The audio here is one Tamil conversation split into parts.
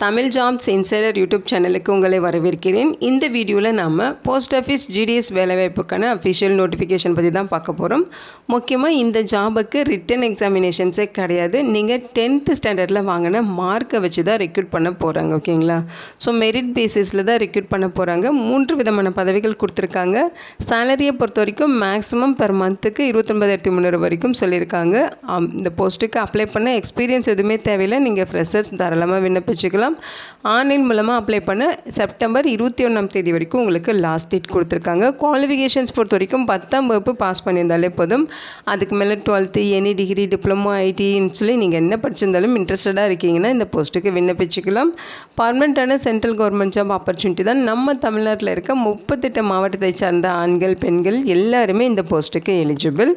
தமிழ் ஜாப்ஸ் இன்சைடர் யூடியூப் சேனலுக்கு உங்களை வரவேற்கிறேன். இந்த வீடியோவில் நம்ம போஸ்ட் ஆஃபீஸ் ஜிடிஎஸ் வேலைவாய்ப்புக்கான அஃபிஷியல் நோட்டிஃபிகேஷன் பற்றி தான் பார்க்க போகிறோம். முக்கியமாக இந்த ஜாபுக்கு ரிட்டன் எக்ஸாமினேஷன்ஸே கிடையாது. நீங்கள் 10th ஸ்டாண்டர்டில் வாங்கின மார்க்கை வச்சு தான் ரெக்ரூட் பண்ண போகிறாங்க. ஓகேங்களா? ஸோ மெரிட் பேசிஸில் தான் ரெக்ரூட் பண்ண போகிறாங்க. 3 விதமான பதவிகள் கொடுத்துருக்காங்க. சேலரியை பொறுத்த வரைக்கும் மேக்ஸிமம் பெர் மந்த்துக்கு 29,300 வரைக்கும் சொல்லியிருக்காங்க. இந்த போஸ்ட்டுக்கு அப்ளை பண்ண எக்ஸ்பீரியன்ஸ் எதுவுமே தேவையில்லை. நீங்கள் ஃப்ரெஷர்ஸ் தாராளமாக விண்ணப்பிச்சுக்கலாம். ஆன்லைன் மூலமாக அப்ளை பண்ண செப்டம்பர் 21 வரைக்கும் உங்களுக்கு லாஸ்ட் டேட் கொடுத்துருக்காங்க. குவாலிஃபிகேஷன்ஸ் பொறுத்த வரைக்கும் 10ஆம் வகுப்பு பாஸ் பண்ணியிருந்தாலே போதும். அதுக்கு மேலே 12th எனி டிகிரி டிப்ளமோ ஐடின்னு சொல்லி நீங்கள் என்ன படிச்சிருந்தாலும் இன்ட்ரெஸ்டடாக இருக்கீங்கன்னா இந்த போஸ்ட்டுக்கு விண்ணப்பிச்சுக்கலாம். பர்மனெண்ட்டான சென்ட்ரல் கவர்மெண்ட் ஜாப் ஆப்பர்ச்சுனிட்டி தான். நம்ம தமிழ்நாட்டில் இருக்க 38 மாவட்டத்தை சார்ந்த ஆண்கள் பெண்கள் எல்லாருமே இந்த போஸ்ட்டுக்கு எலிஜிபிள்.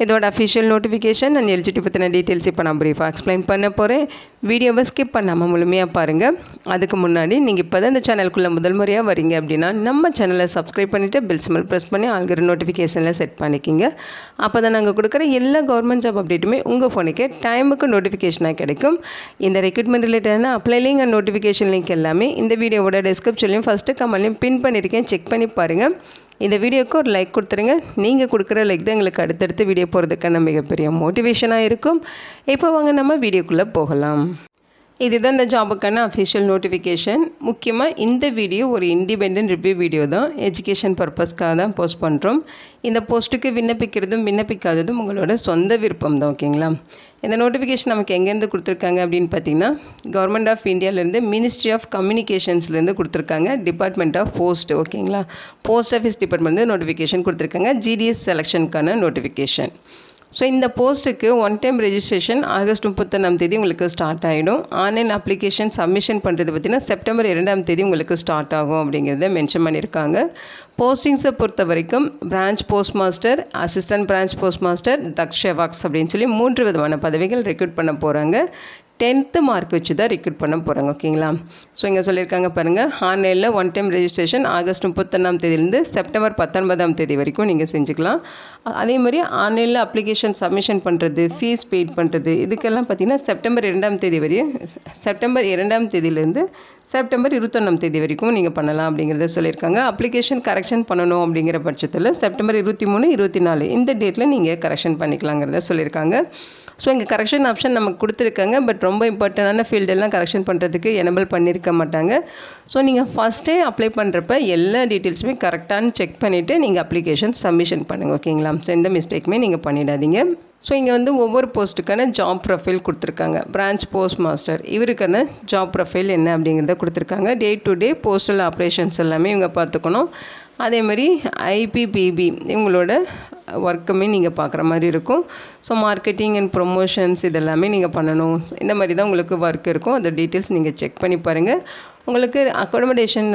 இதோட அஃபிஷியல் நோட்டிஃபிகேஷன் அண்ட் எலிஜிபிலிட்டி பற்றின டீட்டெயில்ஸ் இப்போ நான் ப்ரீஃபாக எக்ஸ்பிளைன் பண்ண போகிறேன். வீடியோவை ஸ்கிப் பண்ணாமல் முழுமையாக பாருங்கள். அதுக்கு முன்னாடி நீங்கள் இப்போ தான் இந்த சேனலுக்குள்ளே முதல் முறையாக வரீங்க அப்படின்னா நம்ம சேனலை சப்ஸ்கிரைப் பண்ணிவிட்டு பெல் சிம்பல் ப்ரெஸ் பண்ணி ஆல்கிற நோட்டிஃபிகேஷனில் செட் பண்ணிக்கிங்க. அப்போ தான் நாங்கள் கொடுக்குற எல்லா கவர்மெண்ட் ஜாப் அப்டேட்டுமே உங்கள் ஃபோனுக்கே டைமுக்கு நோட்டிஃபிகேஷனாக கிடைக்கும். இந்த ரெக்ரூட்மெண்ட் ரிலேட்டடான apply link and notification link எல்லாமே இந்த வீடியோவோட டிஸ்கிரிப்ஷன்லையும் ஃபஸ்ட்டு கமெண்ட்லையும் பின் பண்ணியிருக்கேன். செக் பண்ணி பாருங்கள். இந்த வீடியோவுக்கு ஒரு லைக் கொடுத்துருங்க. நீங்கள் கொடுக்குற லைக் தான் எங்களுக்கு அடுத்தடுத்து வீடியோ போகிறதுக்கான மிகப்பெரிய மோட்டிவேஷனாக இருக்கும். இப்போ வாங்க நம்ம வீடியோக்குள்ளே போகலாம். இதுதான் இந்த ஜாபுக்கான அஃபிஷியல் நோட்டிஃபிகேஷன். முக்கியமாக இந்த வீடியோ ஒரு இண்டிபெண்டன்ட் ரிவ்யூ வீடியோ தான். எஜுகேஷன் பர்பஸ்க்காக தான் போஸ்ட் பண்ணுறோம். இந்த போஸ்ட்டுக்கு விண்ணப்பிக்கிறதும் விண்ணப்பிக்காததும் உங்களோட சொந்த விருப்பம் தான். ஓகேங்களா? இந்த நோட்டிஃபிகேஷன் நமக்கு எங்கேருந்து கொடுத்துருக்காங்க அப்படின்னு பார்த்தீங்கன்னா கவர்மெண்ட் ஆஃப் இந்தியாவிலேருந்து மினிஸ்ட்ரி ஆஃப் கம்யூனிகேஷன்ஸ்லேருந்து கொடுத்துருக்காங்க. Department of post. ஓகேங்களா? போஸ்ட் ஆஃபீஸ் டிபார்ட்மெண்ட் நோட்டிஃபிகேஷன் கொடுத்துருக்காங்க. ஜிடிஎஸ் செலெக்ஷனுக்கான நோட்டிஃபிகேஷன். ஸோ இந்த போஸ்ட்டுக்கு ஒன் டைம் ரெஜிஸ்ட்ரேஷன் ஆகஸ்ட் 31 உங்களுக்கு ஸ்டார்ட் ஆகிடும். ஆன்லைன் அப்ளிகேஷன் சப்மிஷன் பண்ணுறது பார்த்திங்கன்னா செப்டம்பர் 2 உங்களுக்கு ஸ்டார்ட் ஆகும் அப்படிங்கிறத மென்ஷன் பண்ணியிருக்காங்க. போஸ்டிங்ஸை பொறுத்த வரைக்கும் branch post master, assistant branch post master, தக்ஷவாக்ஸ் அப்படின்னு சொல்லி 3 விதமான பதவிகள் ரெக்ரூட் பண்ண போகிறாங்க. 10th மார்க் வச்சு தான் ரெக்ரூட் பண்ண போகிறாங்க. ஓகேங்களா? ஸோ இங்கே சொல்லியிருக்காங்க பாருங்கள். ஆன்லைனில் one time registration August 31 September 19 வரைக்கும் நீங்கள் செஞ்சுக்கலாம். அதே மாதிரி ஆன்லைனில் அப்ளிகேஷன் சப்மிஷன் பண்ணுறது, ஃபீஸ் பெய்ட் பண்ணுறது, இதுக்கெல்லாம் பார்த்திங்கன்னா செப்டம்பர் 2 வரையும் செப்டம்பர் 2 செப்டம்பர் 21 வரைக்கும் நீங்கள் பண்ணலாம் அப்படிங்கிறத சொல்லியிருக்காங்க. அப்ளிகேஷன் கரெக்ஷன் பண்ணணும் அப்படிங்கிற பட்சத்தில் செப்டம்பர் 23, 24 இந்த டேட்டில் நீங்கள் கரெக்ஷன் பண்ணிக்கலாங்கிறத சொல்லியிருக்காங்க. ஸோ இங்கே கரெக்ஷன் ஆப்ஷன் நமக்கு கொடுத்துருக்காங்க. பட் ரொம்ப இம்பார்ட்டண்டான ஃபீல்டெல்லாம் கரெக்ஷன் பண்ணுறதுக்கு எனபிள் பண்ணியிருக்க மாட்டாங்க. ஸோ நீங்கள் ஃபஸ்ட்டே அப்ளை பண்ணுறப்ப எல்லா டீட்டெயில்ஸுமே கரெக்டானு செக் பண்ணிவிட்டு நீங்கள் அப்ளிகேஷன் சப்மிஷன் பண்ணுங்கள். ஓகேங்களா? ஸோ எந்த மிஸ்டேக்குமே நீங்கள் பண்ணிடாதீங்க. ஸோ இங்கே ஒவ்வொரு போஸ்ட்டுக்கான ஜாப் ப்ரொஃபைல் கொடுத்துருக்காங்க. பிரான்ச் போஸ்ட் மாஸ்டர் இவருக்கான ஜாப் ப்ரொஃபைல் என்ன அப்படிங்கிறத கொடுத்துருக்காங்க. Day to day postal operations எல்லாமே இவங்க பார்த்துக்கணும். அதே மாதிரி ஐபிபிபி இவங்களோட ஒர்க்குமே நீங்கள் பார்க்குற மாதிரி இருக்கும். ஸோ மார்க்கெட்டிங் அண்ட் ப்ரொமோஷன்ஸ் இதெல்லாமே நீங்கள் பண்ணணும். இந்த மாதிரி தான் உங்களுக்கு ஒர்க் இருக்கும். அந்த டீட்டெயில்ஸ் நீங்கள் செக் பண்ணி பாருங்கள். உங்களுக்கு அக்காமடேஷன்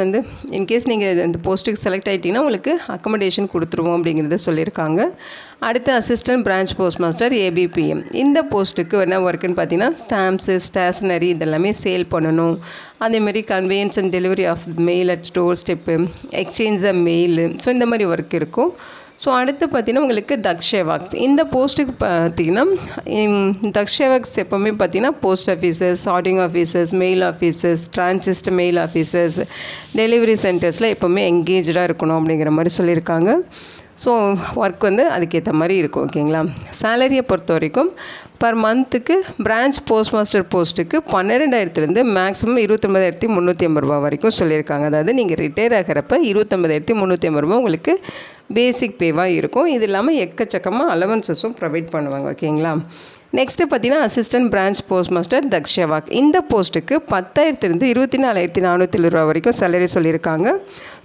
இன்கேஸ் நீங்கள் இந்த போஸ்ட்டுக்கு செலக்ட் ஆகிட்டிங்கன்னா உங்களுக்கு அக்காமடேஷன் கொடுத்துருவோம் அப்படிங்கிறத சொல்லியிருக்காங்க. அடுத்து assistant branch post master ABPM இந்த போஸ்ட்டுக்கு என்ன ஒர்க்குன்னு பார்த்தீங்கன்னா ஸ்டாம்ப்ஸு, ஸ்டேஷ்னரி இதெல்லாமே சேல் பண்ணணும். அதேமாதிரி conveyance and delivery of mail at store step, exchange the mail. So இந்த மாதிரி ஒர்க் இருக்கும். ஸோ அடுத்து பார்த்திங்கன்னா உங்களுக்கு தக்ஷவாக்ஸ் இந்த போஸ்ட்டுக்கு பார்த்திங்கன்னா தக்ஷவாக்ஸ் எப்போவுமே பார்த்திங்கன்னா post officers, sorting officers, mail officers, transit mail officers, delivery சென்டர்ஸில் எப்போவுமே எங்கேஜாக இருக்கணும் அப்படிங்கிற மாதிரி சொல்லியிருக்காங்க. ஸோ ஒர்க் அதுக்கேற்ற மாதிரி இருக்கும். ஓகேங்களா? சேலரியை பொறுத்த வரைக்கும் பர் மந்த்துக்கு பிரான்ச் போஸ்ட் மாஸ்டர் போஸ்ட்டுக்கு 12,000 மேக்ஸிமம் 29,350 வரைக்கும் சொல்லியிருக்காங்க. அதாவது நீங்கள் ரிட்டையர் ஆகிறப்ப 29,350 உங்களுக்கு பேசிக் பேவாக இருக்கும். இது இல்லாமல் எக்கச்சக்கமாக அலவன்சஸும் ப்ரொவைட் பண்ணுவாங்க. ஓகேங்களா? நெக்ஸ்ட்டு பார்த்தீங்கன்னா அசிஸ்டன்ட் பிரான்ச் போஸ்ட் மாஸ்டர் தக்ஷவாக் இந்த போஸ்ட்டுக்கு 10,000 24,470 வரைக்கும் சேலரி சொல்லியிருக்காங்க.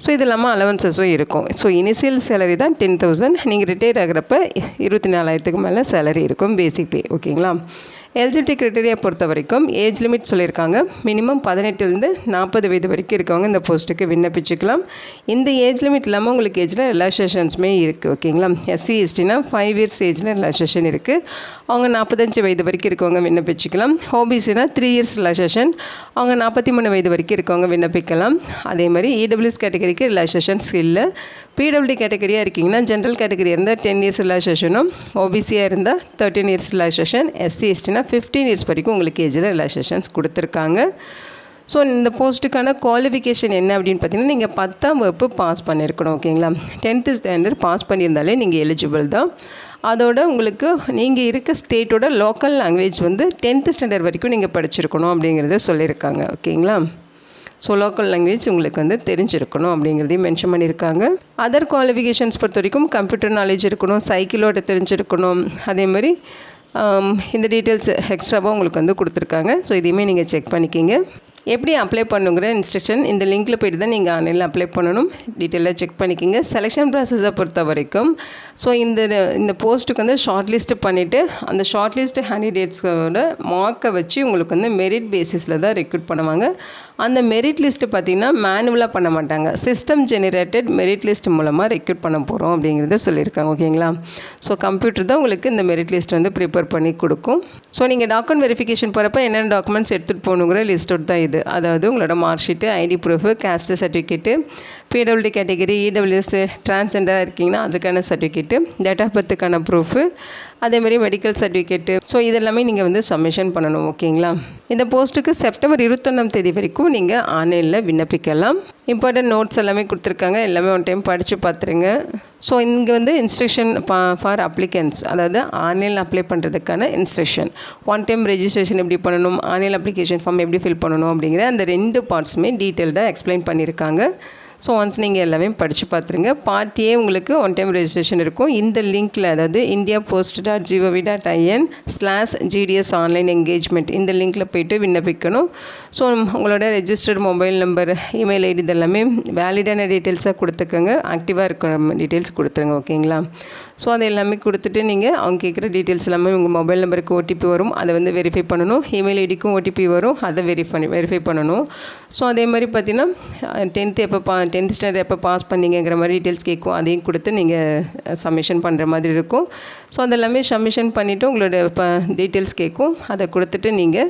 ஸோ இது இல்லாமல் அலவன்சஸும் இருக்கும். ஸோ இனிஷியல் சேலரி தான் 10,000. நீங்கள் ரிட்டையர் ஆகிறப்ப 24,000 மேலே சேலரி இருக்கும் பேசிக் பே. ஓகேங்களா? எலிஜிபிலிட்டி க்ரைட்டீரியா பொறுத்த வரைக்கும் ஏஜ் லிமிட் சொல்லியிருக்காங்க. மினிமம் 18 40 வயது வரைக்கும் இருக்கவங்க இந்த போஸ்ட்டுக்கு விண்ணப்பிச்சுக்கலாம். இந்த ஏஜ் லிமிட் இல்லாமல் உங்களுக்கு ஏஜில் ரிலாக்ஸேஷன்ஸுமே இருக்குது. ஓகேங்களா? எஸ்சி எஸ்டினா 5 இயர்ஸ் ஏஜில் ரிலாக்ஸேஷன் இருக்குது. அவங்க 45 வயது வரைக்கும் இருக்கவங்க விண்ணப்பிச்சுக்கலாம். ஓபிசினா 3 இயர்ஸ் ரிலாக்ஸேஷன். அவங்க 43 வயது வரைக்கும் இருக்கவங்க விண்ணப்பிக்கலாம். அதே மாதிரி இடபிள்யூஎஸ் கேட்டகரிக்கு ரிலாக்ஸேஷன்ஸ் இல்லை. பிடபிள்யூடி கேட்டகரியாக இருக்கீங்கன்னா ஜென்ரல் கேட்டகரி இருந்தால் 10 இயர்ஸ் ரிலாக்ஸேஷனும், ஓபிசியாக இருந்தால் 13 இயர்ஸ் ரிலாக்ஸேஷன், எஸ்சி எஸ்டினா 15 இயர்ஸ் வரைக்கும் உங்களுக்கு ஏஜில் ரிலாக்ஸேஷன்ஸ் கொடுத்துருக்காங்க. ஸோ இந்த போஸ்ட்டுக்கான குவாலிஃபிகேஷன் என்ன அப்படின்னு பார்த்தீங்கன்னா, நீங்கள் 10ஆம் வகுப்பு பாஸ் பண்ணியிருக்கணும். ஓகேங்களா? 10th ஸ்டாண்டர்ட் பாஸ் பண்ணியிருந்தாலே நீங்கள் எலிஜிபிள் தான். அதோட உங்களுக்கு நீங்கள் இருக்க ஸ்டேட்டோட லோக்கல் லாங்குவேஜ் வந்து 10th ஸ்டாண்டர்ட் வரைக்கும் நீங்கள் படிச்சிருக்கணும் அப்படிங்கிறத சொல்லியிருக்காங்க. ஓகேங்களா? ஸோ லோக்கல் லாங்குவேஜ் உங்களுக்கு வந்து தெரிஞ்சிருக்கணும் அப்படிங்கிறதையும் மென்ஷன் பண்ணியிருக்காங்க. அதர் குவாலிஃபிகேஷன்ஸ் பொறுத்த வரைக்கும் கம்ப்யூட்டர் நாலேஜ் இருக்கணும், சைக்கிளோட தெரிஞ்சிருக்கணும். அதேமாதிரி இந்த டீட்டெயில்ஸ் எக்ஸ்ட்ராவாக உங்களுக்கு வந்து கொடுத்துருக்காங்க. ஸோ இதையுமே நீங்கள் செக் பண்ணிக்கிங்க. எப்படி அப்ளை பண்ணுங்கிற இன்ஸ்ட்ரக்ஷன் இந்த லிங்க்கில் போய்ட்டு தான் நீங்கள் ஆன்லைனில் அப்ளை பண்ணணும். டீட்டெயிலாக செக் பண்ணிக்கிங்க. செலெக்ஷன் ப்ராசஸை பொறுத்த வரைக்கும் ஸோ இந்த போஸ்ட்டுக்கு வந்து ஷார்ட் லிஸ்ட்டு பண்ணிவிட்டு அந்த ஷார்ட் லிஸ்ட் கேண்டிடேட்ஸோட மார்க்கை வச்சு உங்களுக்கு வந்து மெரிட் பேசிஸில் தான் ரெக்ரூட் பண்ணுவாங்க. அந்த மெரிட் லிஸ்ட்டு பார்த்திங்கன்னா மேனுவலாக பண்ண மாட்டாங்க, சிஸ்டம் ஜெனரேட்டட் மெரிட் லிஸ்ட் மூலமாக ரெக்ரூட் பண்ண போகிறோம் அப்படிங்கிறத சொல்லியிருக்காங்க. ஓகேங்களா? ஸோ கம்ப்யூட்டர் தான் உங்களுக்கு இந்த மெரிட் லிஸ்ட் வந்து ப்ரிப்பேர் பண்ணி கொடுக்கும். ஸோ நீங்கள் டாக்குமெண்ட் வெரிஃபிகேஷன் போகிறப்ப என்னென்ன டாக்குமெண்ட்ஸ் எடுத்துகிட்டு போகணுங்கிற லிஸ்ட்டோடு தான் இது. அதாவது உங்களோட mark sheet, ID proof, caste certificate, PWD category, EWS, டிரான்ஸ்ஜெண்டராக இருக்கீங்கன்னா அதுக்கான சர்டிஃபிகேட்டு, டேட் ஆஃப் பர்த்துக்கான ப்ரூஃபு, அதேமாதிரி மெடிக்கல் சர்டிஃபிகேட்டு. ஸோ இதெல்லாமே நீங்கள் வந்து சப்மிஷன் பண்ணணும். ஓகேங்களா? இந்த போஸ்ட்டுக்கு செப்டம்பர் 21ஆம் தேதி வரைக்கும் நீங்கள் ஆன்லைனில் விண்ணப்பிக்கலாம். இம்பார்ட்டன்ட் நோட்ஸ் எல்லாமே கொடுத்துருக்காங்க, எல்லாமே ஒன் டைம் படித்து பார்த்துருங்க. ஸோ இங்கே வந்து இன்ஸ்ட்ரக்ஷன் ஃபார் அப்ளிகன்ஸ், அதாவது ஆன்லைனில் அப்ளை பண்ணுறதுக்கான இன்ஸ்ட்ரக்ஷன், ஒன் டைம் ரெஜிஸ்ட்ரேஷன் எப்படி பண்ணணும், ஆன்லைன் அப்ளிகேஷன் ஃபார்ம் எப்படி ஃபில் பண்ணணும் அப்படிங்கிற அந்த 2 பார்ட்ஸுமே டீட்டெயில்டாக எக்ஸ்பிளைன் பண்ணியிருக்காங்க. ஸோ ஒன்ஸ் நீங்கள் எல்லாமே படித்து பார்த்துருங்க. பார்ட் ஏ உங்களுக்கு ஒன் டைம் ரெஜிஸ்ட்ரேஷன் இருக்கும். இந்த லிங்க்கில், அதாவது indiapost.gov.in/GDS ஆன்லைன் என்கேஜ்மெண்ட் இந்த லிங்க்கில் போய்ட்டு விண்ணப்பிக்கணும். ஸோ உங்களோட registered mobile number, email ID இதெல்லாமே வேலிடான டீட்டெயில்ஸாக கொடுத்துக்கோங்க. ஆக்டிவாக இருக்கிற டீட்டெயில்ஸ் கொடுத்துருங்க. ஓகேங்களா? ஸோ அது எல்லாமே கொடுத்துட்டு நீங்கள் அவங்க கேட்குற டீட்டெயில்ஸ் எல்லாமே உங்கள் மொபைல் நம்பருக்கு ஓடிபி வரும், அதை வந்து வெரிஃபை பண்ணணும். இமெயில் ஐடிக்கும் ஓடிபி வரும், அதை வெரிஃபை பண்ணணும். ஸோ அதே மாதிரி பார்த்தீங்கன்னா 10th ஸ்டாண்டர்ட் எப்போ பாஸ் பண்ணிங்கிற மாதிரி டீட்டெயில்ஸ் கேட்கும், அதையும் கொடுத்து நீங்கள் சப்மிஷன் பண்ணுற மாதிரி இருக்கும். ஸோ அதெல்லாமே சப்மிஷன் பண்ணிவிட்டு உங்களோட டீட்டெயில்ஸ் கேட்கும், அதை கொடுத்துட்டு நீங்கள்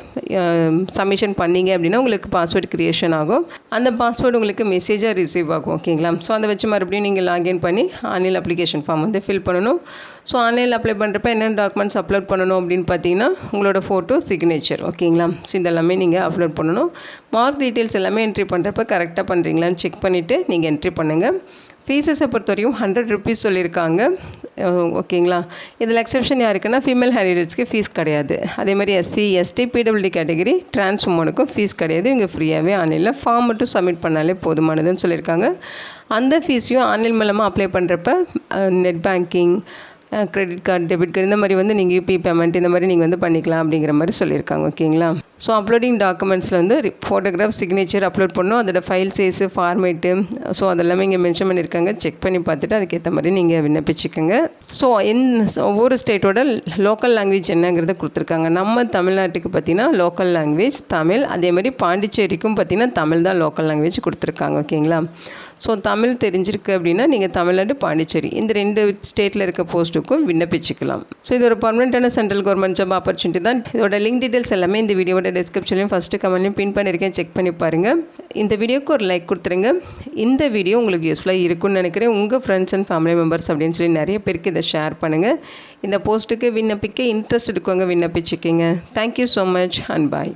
சப்மிஷன் பண்ணிங்க அப்படின்னா உங்களுக்கு பாஸ்வேர்டு க்ரியேஷன் ஆகும். அந்த பாஸ்வேர்டு உங்களுக்கு மெசேஜாக ரிசீவ் ஆகும். ஓகேங்களா? ஸோ அதை வச்சு மறுபடியும் நீங்கள் லாகின் பண்ணி ஆன்லைன் அப்ளிகேஷன் ஃபார்ம் வந்து ஃபில் பண்ணணும். ஸோ ஆன்லைனில் அப்ளை பண்ணுறப்ப என்னென்ன டாக்குமெண்ட்ஸ் அப்லோட் பண்ணணும் அப்படின்னு பார்த்தீங்கன்னா உங்களோட ஃபோட்டோ, சிக்னேச்சர். ஓகேங்களா? ஸோ இதெல்லாமே நீங்கள் அப்லோட் பண்ணணும். மார்க் டீட்டெயில்ஸ் எல்லாமே என்ட்ரி பண்ணுறப்ப கரெக்டாக பண்ணுறீங்களான்னு செக் பண்ணிவிட்டு நீங்கள் என்ட்ரி பண்ணுங்கள். ஃபீஸஸை பொறுத்த வரைக்கும் 100 ருபீஸ் சொல்லியிருக்காங்க. ஓகேங்களா? இதில் எக்ஸெப்ஷன் யாருக்குன்னா ஃபீமேல் கேண்டிடேட்ஸ்க்கு ஃபீஸ் கிடையாது. அதேமாதிரி SC, ST, PWD category, trans உமனுக்கும் ஃபீஸ் கிடையாது. இங்கே ஃப்ரீயாகவே ஆன்லைனில் ஃபார்ம் மட்டும் சப்மிட் பண்ணாலே போதுமானதுன்னு சொல்லியிருக்காங்க. அந்த ஃபீஸையும் ஆன்லைன் மூலமாக அப்ளை பண்ணுறப்ப net banking, credit card, debit card இந்த மாதிரி வந்து நீங்கள் யூபி பேமெண்ட் இந்த மாதிரி நீங்கள் வந்து பண்ணிக்கலாம் அப்படிங்கிற மாதிரி சொல்லியிருக்காங்க. ஓகேங்களா? ஸோ அப்லோடிங் டாக்குமெண்ட்ஸில் வந்து ஃபோட்டோகிராஃப், சிக்னேச்சர் அப்லோட் பண்ணணும். அதோட ஃபைல் சைஸு, ஃபார்மேட்டு, ஸோ அதெல்லாமே இங்கே மென்ஷன் பண்ணியிருக்காங்க. செக் பண்ணி பார்த்துட்டு அதுக்கேற்ற மாதிரி நீங்கள் விண்ணப்பிச்சுக்கோங்க. ஸோ ஒவ்வொரு ஸ்டேட்டோட லோக்கல் லாங்குவேஜ் என்னங்கிறத கொடுத்துருக்காங்க. நம்ம தமிழ்நாட்டுக்கு பார்த்திங்கன்னா லோக்கல் லாங்குவேஜ் தமிழ். அதே மாதிரி பாண்டிச்சேரிக்கும் பார்த்திங்கன்னா தமிழ் தான் லோக்கல் லாங்குவேஜ் கொடுத்துருக்காங்க. ஓகேங்களா? ஸோ தமிழ் தெரிஞ்சிருக்கு அப்படின்னா நீங்கள் தமிழ்நாடு, பாண்டிச்சேரி இந்த 2 ஸ்டேட்டில் இருக்க போஸ்ட்டுக்கும் விண்ணப்பிச்சுக்கலாம். ஸோ இது ஒரு பர்மனெண்ட்டான சென்ட்ரல் கவர்மெண்ட் ஜாப் ஆப்பர்ச்சுனிட்டி தான். இதோட லிங்க் டீட்டெயில்ஸ் எல்லாமே இந்த வீடியோட டிஸ்கிரிப்ஷன்லையும் ஃபஸ்ட்டு கமெண்ட்லையும் பின் பண்ணியிருக்கேன், செக் பண்ணி பாருங்கள். இந்த வீடியோக்கு ஒரு லைக் கொடுத்துருங்க. இந்த வீடியோ உங்களுக்கு யூஸ்ஃபுல்லாக இருக்குன்னு நினைக்கிறேன். உங்கள் ஃப்ரெண்ட்ஸ் அண்ட் ஃபேமிலி மெம்பர்ஸ் அப்படின்னு சொல்லி நிறைய பேருக்கு இதை ஷேர் பண்ணுங்கள். இந்த போஸ்ட்டுக்கு விண்ணப்பிக்க இன்ட்ரெஸ்ட் இருக்கவங்க விண்ணப்பிச்சுக்கிங்க. Thank you so much and bye.